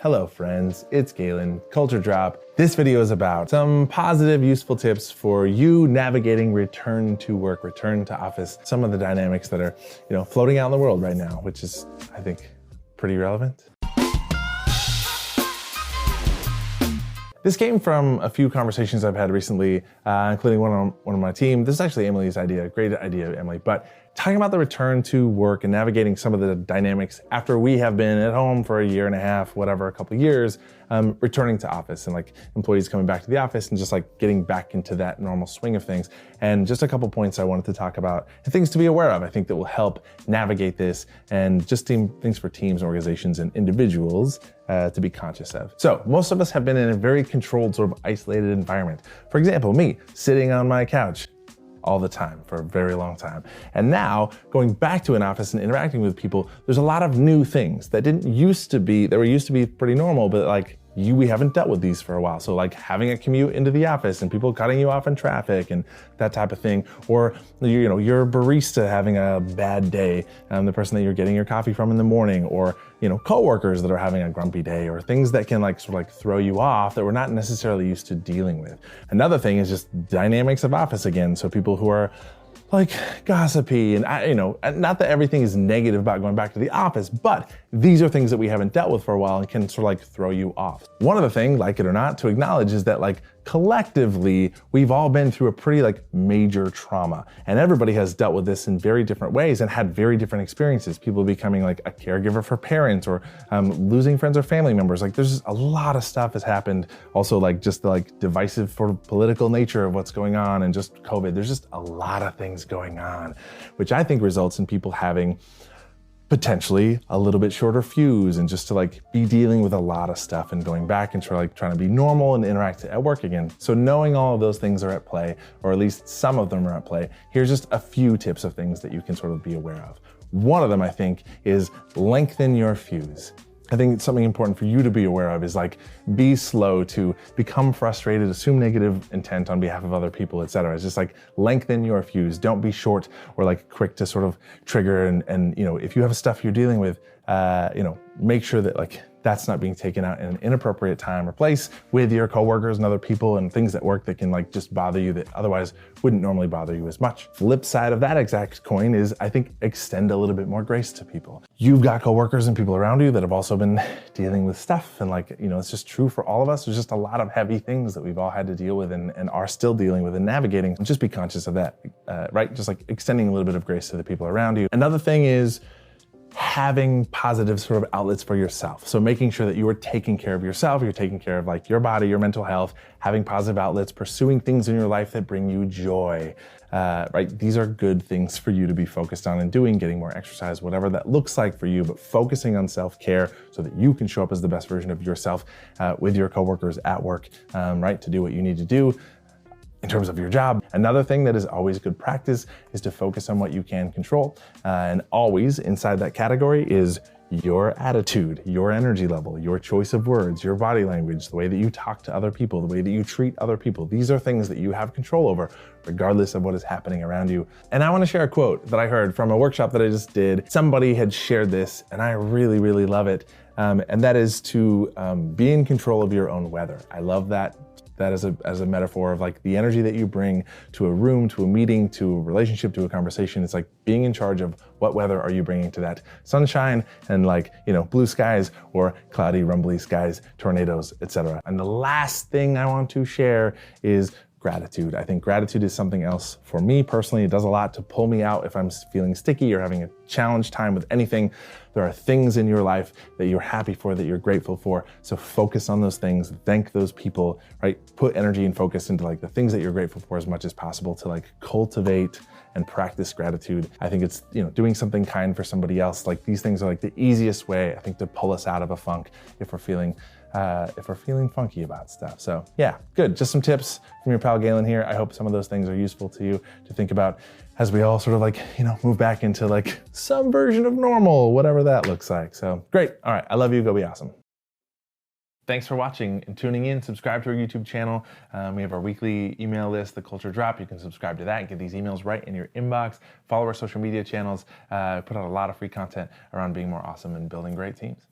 Hello friends, it's Galen, Culture Drop. This video is about some positive, useful tips for you navigating return to work, return to office, some of the dynamics that are, floating out in the world right now, which is, I think, pretty relevant. This came from a few conversations I've had recently, including one on my team. This is actually Emily's idea, great idea, Emily, but talking about the return to work and navigating some of the dynamics after we have been at home for a year and a half, whatever, a couple of years, returning to office and like employees coming back to the office and just like getting back into that normal swing of things. And just a couple points I wanted to talk about and things to be aware of, I think that will help navigate this and just things for teams, organizations, and individuals to be conscious of. So most of us have been in a very controlled, sort of isolated environment. For example, me sitting on my couch all the time for a very long time. And now going back to an office and interacting with people, there's a lot of new things that used to be pretty normal, but like we haven't dealt with these for a while. So like having a commute into the office and people cutting you off in traffic and that type of thing, or your barista having a bad day, the person that you're getting your coffee from in the morning, or coworkers that are having a grumpy day, or things that can throw you off that we're not necessarily used to dealing with. Another thing is just dynamics of office again. So people who are like gossipy and not that everything is negative about going back to the office, but these are things that we haven't dealt with for a while and can sort of throw you off. One of the things, like it or not, to acknowledge is that collectively, we've all been through a pretty major trauma, and everybody has dealt with this in very different ways and had very different experiences. People becoming a caregiver for parents, or losing friends or family members. There's just a lot of stuff has happened. Also just the divisive for political nature of what's going on, and just COVID. There's just a lot of things going on, which I think results in people having potentially a little bit shorter fuse and just to be dealing with a lot of stuff and going back and trying to be normal and interact at work again. So knowing all of those things are at play, or at least some of them are at play, here's just a few tips of things that you can sort of be aware of. One of them, I think, is lengthen your fuse. I think it's something important for you to be aware of is be slow to become frustrated, assume negative intent on behalf of other people, etc. It's just lengthen your fuse. Don't be short or quick to sort of trigger, and if you have stuff you're dealing with, make sure that that's not being taken out in an inappropriate time or place with your coworkers and other people and things at work that can just bother you that otherwise wouldn't normally bother you as much. Flip side of that exact coin is, I think, extend a little bit more grace to people. You've got coworkers and people around you that have also been dealing with stuff, and it's just true for all of us. There's just a lot of heavy things that we've all had to deal with and are still dealing with and navigating. Just be conscious of that, right? Just extending a little bit of grace to the people around you. Another thing is having positive sort of outlets for yourself. So making sure that you are taking care of yourself, you're taking care of your body, your mental health, having positive outlets, pursuing things in your life that bring you joy, right? These are good things for you to be focused on and doing, getting more exercise, whatever that looks like for you, but focusing on self-care so that you can show up as the best version of yourself with your coworkers at work, right? To do what you need to do in terms of your job. Another thing that is always good practice is to focus on what you can control. And always inside that category is your attitude, your energy level, your choice of words, your body language, the way that you talk to other people, the way that you treat other people. These are things that you have control over, regardless of what is happening around you. And I want to share a quote that I heard from a workshop that I just did. Somebody had shared this, and I really, really love it. And that is to be in control of your own weather. I love that as a metaphor of the energy that you bring to a room, to a meeting, to a relationship, to a conversation. It's being in charge of what weather are you bringing to that. Sunshine and blue skies, or cloudy, rumbly skies, tornadoes, etc. And the last thing I want to share is gratitude. I think gratitude is something else for me personally. It does a lot to pull me out if I'm feeling sticky or having a challenge time with anything. There are things in your life that you're happy for, that you're grateful for. So focus on those things, thank those people, right? Put energy and focus into the things that you're grateful for as much as possible to cultivate and practice gratitude. I think it's, doing something kind for somebody else. These things are the easiest way, I think, to pull us out of a funk if we're feeling funky about stuff. So yeah, good. Just some tips from your pal Galen here. I hope some of those things are useful to you to think about as we all sort of move back into some version of normal, whatever that looks like. So great. All right. I love you. Go be awesome. Thanks for watching and tuning in. Subscribe to our YouTube channel. We have our weekly email list, The Culture Drop. You can subscribe to that and get these emails right in your inbox. Follow our social media channels. Put out a lot of free content around being more awesome and building great teams.